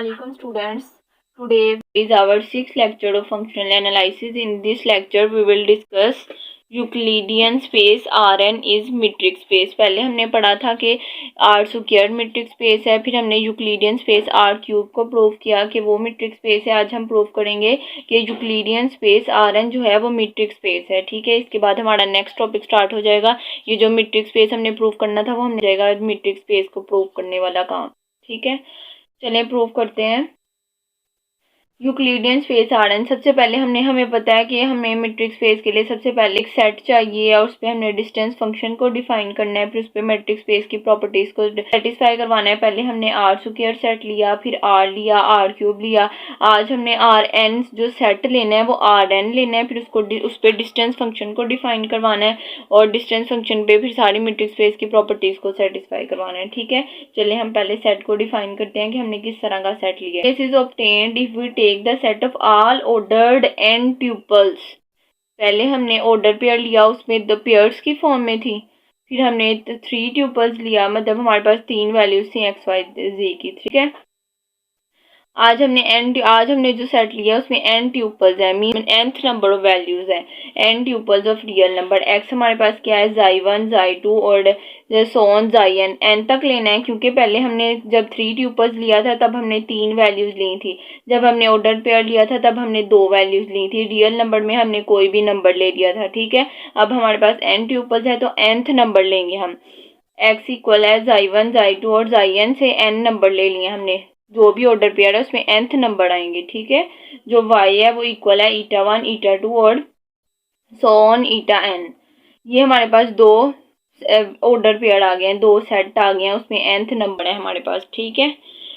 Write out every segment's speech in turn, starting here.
Assalamualaikum students. Today is our sixth lecture of functional analysis. In this lecture we will discuss Euclidean space Rn is metric space. पहले हमने पढ़ा था कि R square metric space है, फिर हमने Euclidean space R cube को prove किया कि वो मीट्रिक स्पेस है। आज हम प्रूव करेंगे कि यूक्लिडियन स्पेस Rn जो है वो मीट्रिक स्पेस है। ठीक है, इसके बाद हमारा नेक्स्ट टॉपिक स्टार्ट हो जाएगा। ये जो मीट्रिक स्पेस हमने प्रूव करना था वो हमने जाएगा मीट्रिक स्पेस को प्रूव करने वाला काम। ठीक है, चलें प्रूव करते हैं यूक्लिडियन स्पेस Rn। सबसे पहले हमें पता है कि हमें मीट्रिक स्पेस के लिए सबसे पहले एक सेट चाहिए और उस पर हमने डिस्टेंस फंक्शन को डिफाइन करना है, फिर उस पर मीट्रिक स्पेस की प्रॉपर्टीज को सेटिस्फाई करवाना है। पहले हमने R स्क्वायर सेट लिया, फिर R लिया, R क्यूब लिया। आज हमने Rn जो सेट लेना है वो Rn लेना है, फिर उस पर डिस्टेंस फंक्शन को डिफाइन करवाना है और डिस्टेंस फंक्शन पे फिर सारी मीट्रिक स्पेस की प्रॉपर्टीज को सेटिस्फाई करवाना है। ठीक है, चलिए हम पहले सेट को डिफाइन करते हैं कि हमने किस तरह का सेट लिया है। This is obtained if we take the set of all ordered n tuples. पहले हमने ऑर्डर पेयर लिया, उसमें द पेयर्स की फॉर्म में थी। फिर हमने 3 ट्यूपल्स लिया, मतलब हमारे पास 3 वैल्यूज थी x y z की। ठीक है, आज हमने जो सेट लिया उसमें n ट्यूपल्स है, mean nth number of values है, n tuples of real number. x हमारे पास क्या है, xi1 xi2 और सो ऑन xn, n तक लेना है क्योंकि पहले हमने जब 3 ट्यूपल्स लिया था तब हमने 3 वैल्यूज ली थी। जब हमने ऑर्डर पेयर लिया था तब हमने 2 वैल्यूज ली थी। रियल नंबर में हमने कोई भी नंबर ले लिया था। ठीक है, अब हमारे पास n ट्यूपल्स है तो nth नंबर लेंगे हम। x इक्वल है xi1 xi2 और xn से n नंबर ले लिए हमने। जो भी ऑर्डर पेयर है उसमें nth नंबर आएंगे। ठीक है, जो y है वो इक्वल है eta1 eta2 और सो ऑन eta n। ये हमारे पास 2 ऑर्डर पेयर आ गए हैं, 2 सेट आ गए हैं, उसमें nth नंबर है हमारे पास। ठीक है,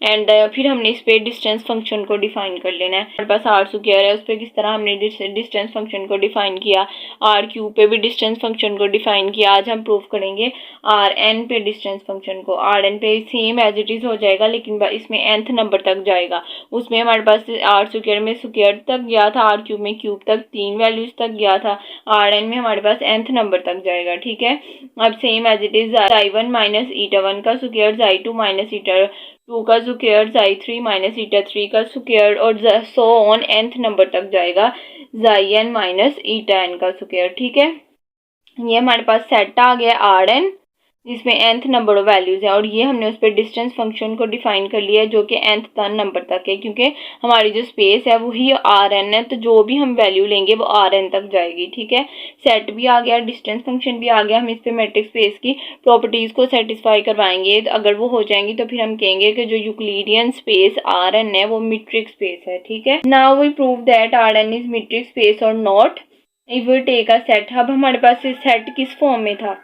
एंड फिर हमने इस पे डिस्टेंस फंक्शन को डिफाइन कर लेना है। हमारे पास R स्क्वायर है, उस पर किस तरह हमने डिस्टेंस फंक्शन को डिफाइन किया, R क्यूब पे भी डिस्टेंस फंक्शन को डिफाइन किया। आज हम प्रूव करेंगे Rn पे डिस्टेंस फंक्शन को। Rn पे सेम एज इट इज हो जाएगा, लेकिन इसमें nth नंबर तक जाएगा। उसमें हमारे पास R स्क्वायर में स्क्वायर तक गया था, R क्यूब में क्यूब तक 3 वैल्यूज तक गया था, Rn में हमारे पास nth नंबर तक जाएगा। ठीक है, अब same as it is xi1 minus eta1 का स्क्वायर, xi2 माइनस eta2 का स्क्वायर, xi3 माइनस eta3 का स्क्वायर और सो ऑन nth नंबर तक जाएगा xn माइनस eta n का स्क्वायर। ठीक है, ये हमारे पास सेट आ गया Rn जिसमें nth नंबर ऑफ वैल्यूज है और ये हमने उस पर डिस्टेंस फंक्शन को डिफाइन कर लिया है जो कि nth नंबर तक है, क्योंकि हमारी जो स्पेस है वही Rn है, तो जो भी हम वैल्यू लेंगे वो Rn तक जाएगी। ठीक है, सेट भी आ गया, डिस्टेंस फंक्शन भी आ गया। हम इस पे मैट्रिक स्पेस की प्रॉपर्टीज को सेटिस्फाई करवाएंगे। अगर वो हो जाएंगी तो फिर हम कहेंगे कि जो यूक्लिडियन स्पेस Rn है वो मीट्रिक स्पेस है। ठीक है, now we prove that Rn is metric space और not if we take a set. अब हमारे पास सेट किस फॉर्म में था,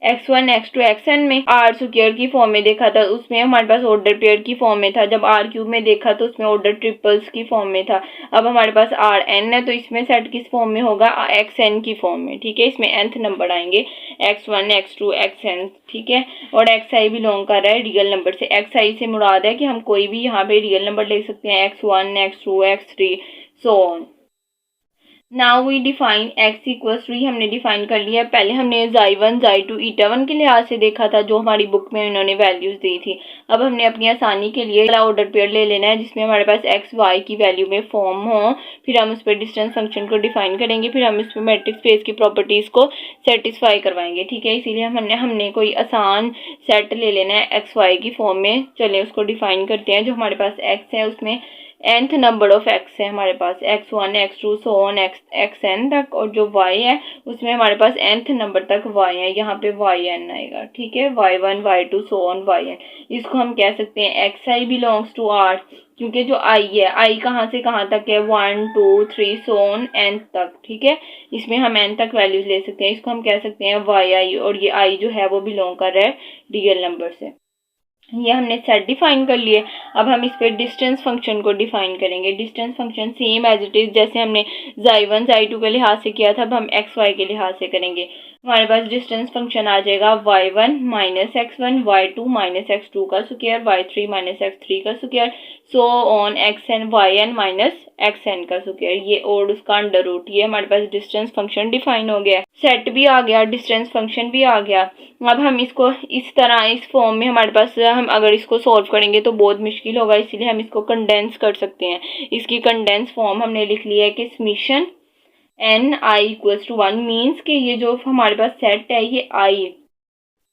x1 x2 xn में। R स्क्वायर की फॉर्म में देखा था, उसमें हमारे पास ऑर्डर पेयर की फॉर्म में था। जब R क्यूब में देखा तो उसमें ऑर्डर ट्रिपल्स की फॉर्म में था। अब हमारे पास Rn है तो इसमें सेट किस फॉर्म में होगा, xn की फॉर्म में। ठीक है, इसमें nth नंबर आएंगे x1 x2 xn। ठीक है, और xi बिलोंग कर रहा है रियल नंबर से। xi से मुराद है कि हम कोई भी यहाँ पे रियल नंबर ले सकते हैं, x1 x2 x3 so on. Now we define x equals 3 हमने डिफाइन कर लिया। पहले हमने xi1 xi2 eta1 के लिहाज से देखा था जो हमारी बुक में इन्होंने वैल्यूज दी थी। अब हमने अपनी आसानी के लिए ऑर्डर पेयर ले लेना है जिसमें हमारे पास x y की वैल्यू में फॉर्म हो। फिर हम उस पर डिस्टेंस फंक्शन को डिफाइन करेंगे, फिर हम इस पर मैट्रिक स्पेस की प्रॉपर्टीज को सेटिस्फाई करवाएंगे। ठीक है, इसीलिए हमने कोई आसान सेट ले लेना है x y की फॉर्म में। चलिए उसको डिफाइन करते हैं। जो हमारे पास x है उसमें nth नंबर ऑफ x है हमारे पास, x1 x2 so on xn तक, और जो y है उसमें हमारे पास nth नंबर तक y है, यहाँ पे yn आएगा। ठीक है, y1 y2 so on yn। इसको हम कह सकते हैं xi बिलोंग्स टू R, क्योंकि जो i है, i कहाँ से कहाँ तक है, 1 2 3 सो ऑन n तक। ठीक है, इसमें हम n तक वैल्यूज ले सकते हैं। इसको हम कह सकते हैं yi, और ये i जो है वो बिलोंग कर रहा है रियल नंबर से। ये हमने सेट डिफाइन कर लिए। अब हम इस पे डिस्टेंस फंक्शन को डिफाइन करेंगे। Distance function same as it is जैसे हमने xi1 xi2 के लिहाज से किया था, अब हम xy के लिहाज से करेंगे। हमारे पास डिस्टेंस फंक्शन आ जाएगा y1 minus x1 y2 minus x2 का स्क्वायर y3 माइनस x3 का square so on xn yn minus xn का स्क्वायर, ये और उसका अंडर रूट। ये हमारे पास डिस्टेंस फंक्शन डिफाइन हो गया, सेट भी आ गया, डिस्टेंस फंक्शन भी आ गया। अब हम इसको इस तरह इस फॉर्म में हमारे पास हम अगर इसको सॉल्व करेंगे तो बहुत मुश्किल होगा, इसीलिए हम इसको कंडेंस कर सकते हैं। इसकी कंडेंस फॉर्म हमने लिख लिया है कि summation N I equals to 1 means कि ये जो हमारे पास सेट है ये आई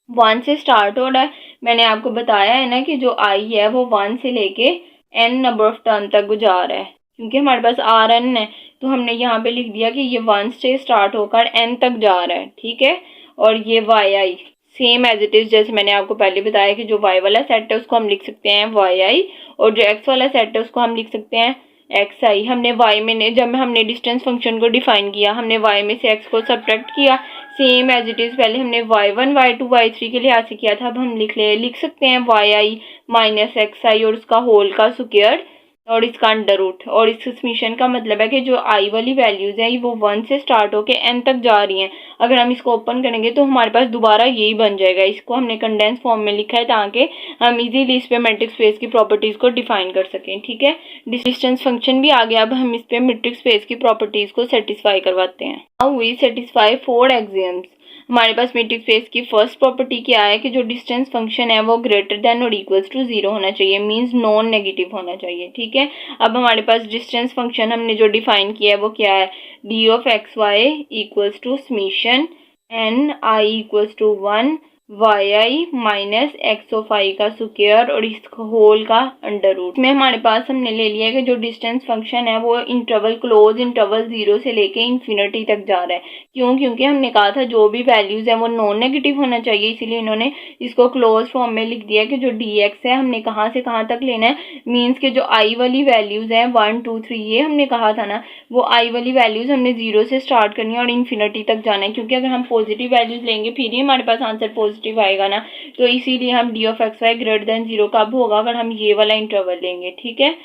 1 से स्टार्ट हो रहा है। मैंने आपको बताया है ना कि जो आई है वो 1 से लेके एन नंबर ऑफ टर्न तक जा रहा है, क्योंकि हमारे पास आर एन है तो हमने यहाँ पे लिख दिया कि ये 1 से स्टार्ट होकर एन तक जा रहा है, ठीक है। और ये y i same as it is, जैसे मैंने आपको पहले बताया कि जो वाई वाला सेट है उसको हम लिख सकते हैं वाई आई, और जो एक्स वाला सेट है उसको हम लिख सकते हैं एक्स आई। हमने वाई में जब हमने डिस्टेंस फंक्शन को डिफाइन किया, हमने वाई में से एक्स को सब्ट्रैक्ट किया, सेम एज इट इज पहले हमने y1 y2 y3 के लिहाज से किया था। अब हम लिख सकते हैं वाई आई माइनस एक्स आई और उसका होल का स्क्वायर और इसका अंडर रूट। और इस समीशन का मतलब है कि जो आई वाली वैल्यूज है वो 1 से स्टार्ट होके n तक जा रही हैं। अगर हम इसको ओपन करेंगे तो हमारे पास दोबारा यही बन जाएगा। इसको हमने कंडेंस फॉर्म में लिखा है ताकि हम इजीली इस पे मैट्रिक्स स्पेस की प्रॉपर्टीज को डिफाइन कर सकें, ठीक है। डिस्टेंस फंक्शन भी आ गया, अब हम इस पे मैट्रिक्स स्पेस की प्रॉपर्टीज को सेटिस्फाई करवाते हैं। Now v satisfy 4 axioms. हमारे पास मैट्रिक्स स्पेस की फर्स्ट प्रॉपर्टी क्या है कि जो डिस्टेंस फंक्शन है वो ग्रेटर देन और इक्वल्स टू 0 होना चाहिए, मींस नॉन नेगेटिव होना चाहिए, ठीक है। अब हमारे पास डिस्टेंस फंक्शन हमने जो डिफाइन किया है वो क्या है, D of x Y equals to summation N I equals to 1 Y I minus X of I का स्क्वायर और इस होल का अंडर रूट में हमारे पास हमने ले लिया है कि जो डिस्टेंस फंक्शन है वो इंटरवल क्लोज इंटरवल 0 से लेके इन्फिनिटी तक जा रहा है। क्यों? क्योंकि हमने कहा था जो भी वैल्यूज है वो नॉन नेगेटिव होना चाहिए, इसीलिए इन्होंने इसको क्लोज फॉर्म में लिख दिया कि जो डी एक्स है हमने कहाँ से कहाँ तक लेना है, मीन्स के जो आई वाली वैल्यूज है 1 2 3 ये हमने कहा था ना, वो आई वाली वैल्यूज हमने 0 से स्टार्ट करनी है और इन्फिनिटी तक जाना है, क्योंकि अगर हम पॉजिटिव वैल्यूज लेंगे फिर ही हमारे पास आंसर पॉजिटिव आएगा ना। तो इसीलिए हम d of x y greater than 0 कब होगा, अगर हम ये वाला इंटरवल लेंगे, ठीक है।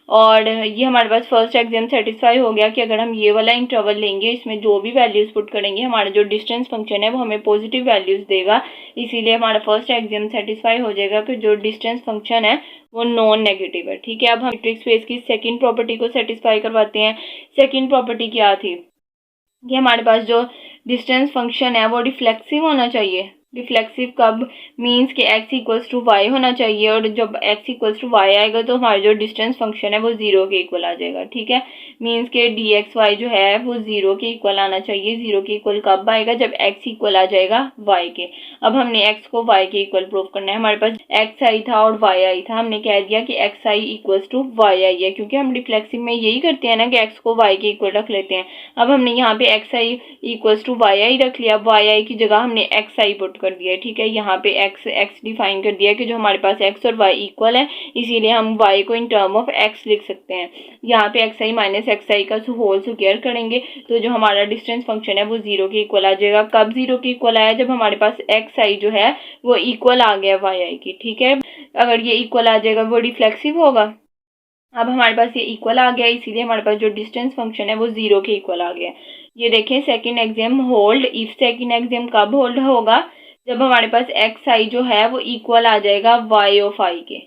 और ये हमारे पास फर्स्ट एग्जाम सेटिस्फाई हो गया कि अगर हम ये वाला इंटरवल लेंगे इसमें जो भी वैल्यूज पुट करेंगे हमारा जो डिस्टेंस फंक्शन है वो हमें पॉजिटिव वैल्यूज देगा, इसीलिए हमारा फर्स्ट एग्जाम सेटिस्फाई हो जाएगा कि जो डिस्टेंस फंक्शन है वो नॉन नेगेटिव है, ठीक है। अब हम मैट्रिक्स स्पेस की सेकंड प्रॉपर्टी को सेटिस्फाई करवाते हैं। सेकंड प्रॉपर्टी क्या थी कि हमारे पास जो डिस्टेंस फंक्शन है वो रिफ्लेक्सिव होना चाहिए। रिफ्लेक्सिव कब, मीन्स के x इक्वल्स टू वाई होना चाहिए, और जब x इक्वल्स टू वाई आएगा तो हमारा जो डिस्टेंस फंक्शन है वो 0 के इक्वल आ जाएगा, ठीक है। मीन्स के डी एक्स वाई जो है वो 0 के इक्वल आना चाहिए। 0 के इक्वल कब आएगा, जब x इक्वल आ जाएगा y के। अब हमने x को y के इक्वल प्रूव करना है। हमारे पास x आई था और y आई था, हमने कह दिया कि x I equals to Y I है, क्योंकि हम रिफ्लेक्सिव में यही करते हैं ना कि x को y के इक्वल रख लेते हैं। अब हमने यहाँ पे x I equals to Y I रख लिया, वाई आई की जगह हमने एक्स आई पुट कर दिया, ठीक है। यहाँ पे एक्स डिफाइन कर दिया कि जो हमारे पास एक्स और वाई इक्वल है, इसीलिए हम वाई को इन टर्म ऑफ एक्स लिख सकते हैं। यहाँ पे एक्स आई माइनस एक्स आई का होल स्क्वायर करेंगे तो जो हमारा डिस्टेंस फंक्शन है वो 0 के इक्वल आ जाएगा। कब 0 के इक्वल आया, जब हमारे पास एक्स आई जो है वो इक्वल आ गया वाई आई की, ठीक है। अगर ये इक्वल आ जाएगा वो रिफ्लेक्सिव होगा। अब हमारे पास ये इक्वल आ गया, इसीलिए हमारे पास जो डिस्टेंस फंक्शन है वो 0 के इक्वल आ गया। ये देखें second exam hold, if second exam कब होल्ड होगा, जब हमारे पास एक्स आई जो है वो इक्वल आ जाएगा वाई ऑफ आई के।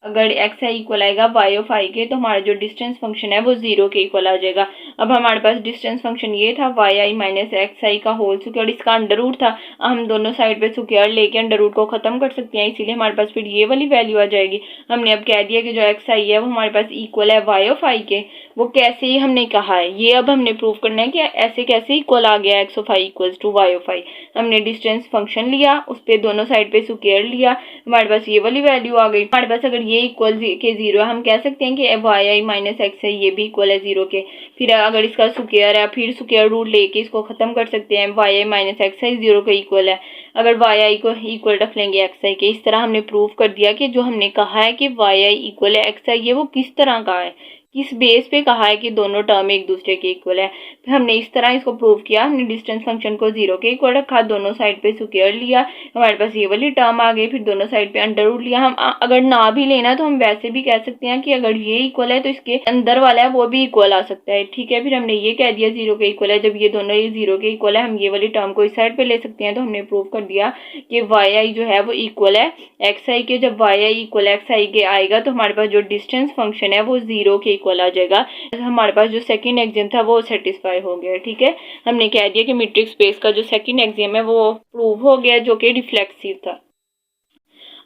अगर एक्स आई इक्वल आएगा वाई ऑफ आई के तो हमारा जो डिस्टेंस फंक्शन है वो 0 के इक्वल आ जाएगा। अब हमारे पास डिस्टेंस फंक्शन ये था वाई आई माइनस एक्स आई का होल स्क्वायर, इसका अंडर रूट था। हम दोनों साइड पे स्क्वायर लेके अंडर रूट को खत्म कर सकते हैं, इसीलिए हमारे पास फिर ये वाली वैल्यू आ जाएगी। हमने अब कह दिया कि जो एक्स आई है वो हमारे पास इक्वल है वाई ऑफ आई के। वो कैसे ही हमने कहा है, ये अब हमने प्रूव करना है कि ऐसे कैसे इक्वल आ गया X of I equals to Y of I. हमने डिस्टेंस फंक्शन लिया, उस पर दोनों साइड पे स्क्वायर लिया, हमारे पास ये वाली वैल्यू आ गई। हमारे पास अगर ये इक्वल के 0 है, हम कह सकते हैं कि वाई आई माइनस एक्स है ये भी इक्वल है 0 के। फिर अगर इसका स्क्वायर है फिर स्क्वायर रूट लेके इसको खत्म कर सकते हैं, वाई आई माइनस एक्स आई 0 के इक्वल है। अगर वाई आई को इक्वल रख लेंगे एक्स आई के। इस तरह हमने प्रूव कर दिया कि जो हमने कहा है कि वाई आई इक्वल है एक्स आई, ये वो किस तरह का है, किस बेस पे कहा है कि दोनों टर्म एक दूसरे के इक्वल है। फिर हमने इस तरह इसको प्रूव किया। हमने डिस्टेंस फंक्शन को 0 के इक्वल रखा, दोनों साइड पे स्क्वायर लिया, हमारे पास ये वाली टर्म आ गई। फिर दोनों साइड पे अंडर रूट लिया। हम अगर ना भी लेना तो हम वैसे भी कह सकते हैं कि अगर ये इक्वल है तो इसके अंदर वाला है वो भी इक्वल आ सकता है, ठीक है। फिर हमने ये कह दिया 0 के इक्वल है, जब ये दोनों ये 0 के इक्वल है हम ये वाली टर्म को इस साइड पे ले सकते हैं। तो हमने प्रूव कर दिया कि वाई आई जो है वो इक्वल है एक्स आई के। जब वाई आई इक्वल एक्स आई के आएगा तो हमारे पास जो डिस्टेंस फंक्शन है वो 0 के इक्वल आ जाएगा। हमारे पास जो सेकंड एग्जाम था वो सेटिस्फाई हो गया, ठीक है। हमने कह दिया कि मैट्रिक्स स्पेस का जो सेकंड एग्जाम है वो प्रूव हो गया, जो कि रिफ्लेक्सिव था।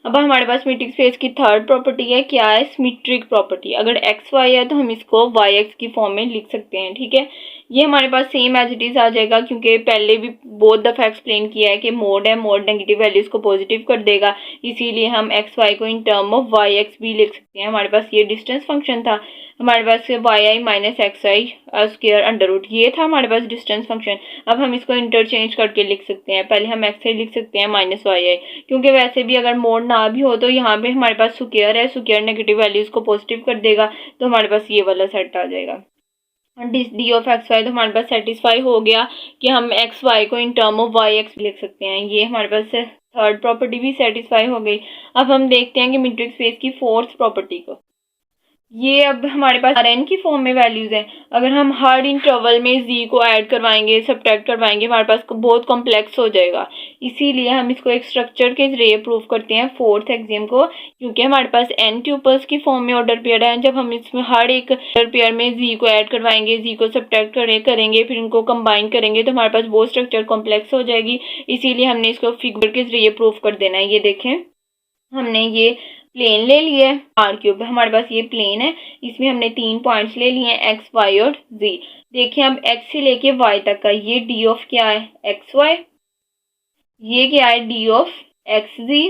अब हमारे पास मैट्रिक्स स्पेस की थर्ड प्रॉपर्टी है, क्या है, सिमेट्रिक प्रॉपर्टी। अगर एक्स वाई है तो हम इसको वाई एक्स की फॉर्म में लिख सकते हैं, ठीक है। ये हमारे पास सेम एज इट इज आ जाएगा, क्योंकि पहले भी बहुत दफ़ा एक्सप्लेन किया है कि मोड है, मोड नेगेटिव वैल्यूज को पॉजिटिव कर देगा, इसीलिए हम एक्स वाई को in term of y x भी लिख सकते हैं। हमारे पास ये डिस्टेंस फंक्शन था, हमारे पास Y I minus x I square under root, ये था हमारे पास डिस्टेंस फंक्शन। अब हम इसको इंटरचेंज करके लिख सकते हैं, पहले हम एक्स आई लिख सकते हैं माइनस वाई आई, क्योंकि वैसे भी अगर मोड ना भी हो तो यहाँ पे हमारे पास स्क्वायर है, स्क्वायर नेगेटिव वैल्यूज को पॉजिटिव कर देगा, तो हमारे पास ये वाला सेट आ जाएगा। डी ऑफ एक्स वाई तो हमारे पास सेटिस्फाई हो गया कि हम एक्स वाई को in term of y x लिख सकते हैं। ये हमारे पास थर्ड प्रॉपर्टी भी सेटिस्फाई हो गई। अब हम देखते हैं कि मैट्रिक्स स्पेस की फोर्थ प्रॉपर्टी को। ये अब हमारे पास Rn की फॉर्म में वैल्यूज हैं। अगर हम हर इंटरवल में z को ऐड करवाएंगे, सब्ट्रैक्ट करवाएंगे, हमारे पास बहुत कॉम्प्लेक्स हो जाएगा, इसीलिए हम इसको एक स्ट्रक्चर के जरिए प्रूव करते हैं फोर्थ एक्सियम को। क्योंकि हमारे पास n ट्यूपल्स की फॉर्म में ऑर्डर पेयर है, जब हम इसमें हर एक ऑर्डर पेयर में z को ऐड करवाएंगे, z को सब्ट्रैक्ट करेंगे, फिर इनको कंबाइन करेंगे, तो हमारे पास बहुत स्ट्रक्चर कॉम्प्लेक्स हो जाएगी, इसीलिए हमने इसको फिगर के जरिए प्रूव कर देना है। ये देखें, हमने ये प्लेन ले लिया है आर क्यूब, हमारे पास ये प्लेन है, इसमें हमने 3 पॉइंट्स ले लिए हैं एक्स वाई और जी। देखिए अब एक्स से लेके वाई तक का ये डी ऑफ क्या है, एक्स वाई, ये क्या है, डी ऑफ एक्स जी,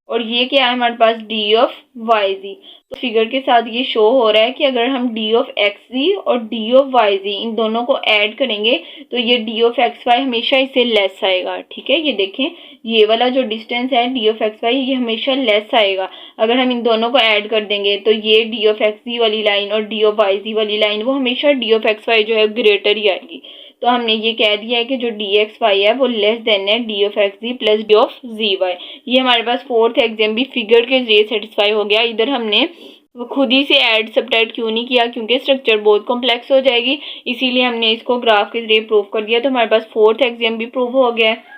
और ये क्या है हमारे पास, डी ऑफ वाई जी। तो फिगर के साथ ये शो हो रहा है कि अगर हम डी ऑफ एक्स जी और डी ऑफ वाई जी इन दोनों को ऐड करेंगे तो ये डी ऑफ एक्स वाई हमेशा इससे लेस आएगा, ठीक है। ये देखें, ये वाला जो डिस्टेंस है डी ऑफ एक्स वाई, ये हमेशा लेस आएगा। अगर हम इन दोनों को ऐड कर देंगे तो ये डी ऑफ एक्स जी वाली लाइन और डी ऑफ वाई जी वाली लाइन वो हमेशा डी ऑफ एक्स वाई जो है ग्रेटर ही आएगी। तो हमने ये कह दिया है कि जो डी एक्स वाई है वो लेस देन है D of x z plus d of z y. ये हमारे पास फोर्थ एक्सियम भी फिगर के जरिए सेटिस्फाई हो गया। इधर हमने खुद ही से ऐड सब्ट्रैक्ट क्यों नहीं किया, क्योंकि स्ट्रक्चर बहुत कॉम्प्लेक्स हो जाएगी, इसीलिए हमने इसको ग्राफ के जरिए प्रूव कर दिया। तो हमारे पास फोर्थ एक्सियम भी प्रूव हो गया है।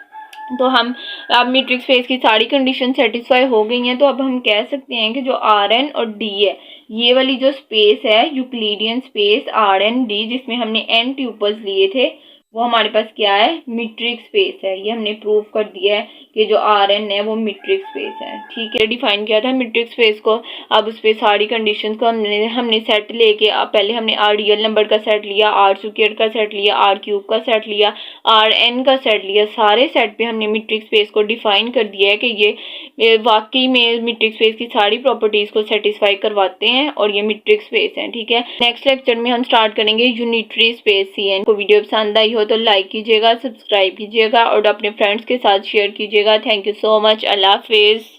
तो हम अब मैट्रिक्स स्पेस की सारी कंडीशन सेटिस्फाई हो गई हैं, तो अब हम कह सकते हैं कि जो आर एन और डी है, ये वाली जो स्पेस है Euclidean space R n d, जिसमें हमने एन ट्यूपल्स लिए थे, वो हमारे पास क्या है, मैट्रिक्स स्पेस है। ये हमने प्रूव कर दिया है कि जो आर एन है वो मैट्रिक्स स्पेस है, ठीक है। डिफाइन किया था मैट्रिक्स स्पेस को। अब उस पर सारी कंडीशन को हमने सेट लेके, पहले हमने आर रियल नंबर का सेट लिया, आर स्क्वायर का सेट लिया, आर क्यूब का सेट लिया, आर एन का सेट लिया, सारे सेट पे हमने मैट्रिक्स स्पेस को डिफाइन कर दिया है कि ये वाकई में मैट्रिक्स स्पेस की सारी प्रॉपर्टीज को सेटिस्फाई करवाते हैं और ये मैट्रिक्स स्पेस है, ठीक है। नेक्स्ट लेक्चर में हम स्टार्ट करेंगे यूनिटरी स्पेस सी एन। को वीडियो पसंद आई हो तो लाइक कीजिएगा, सब्सक्राइब कीजिएगा और अपने फ्रेंड्स के साथ शेयर कीजिएगा। Thank you so much. अल्लाह हाफिज़।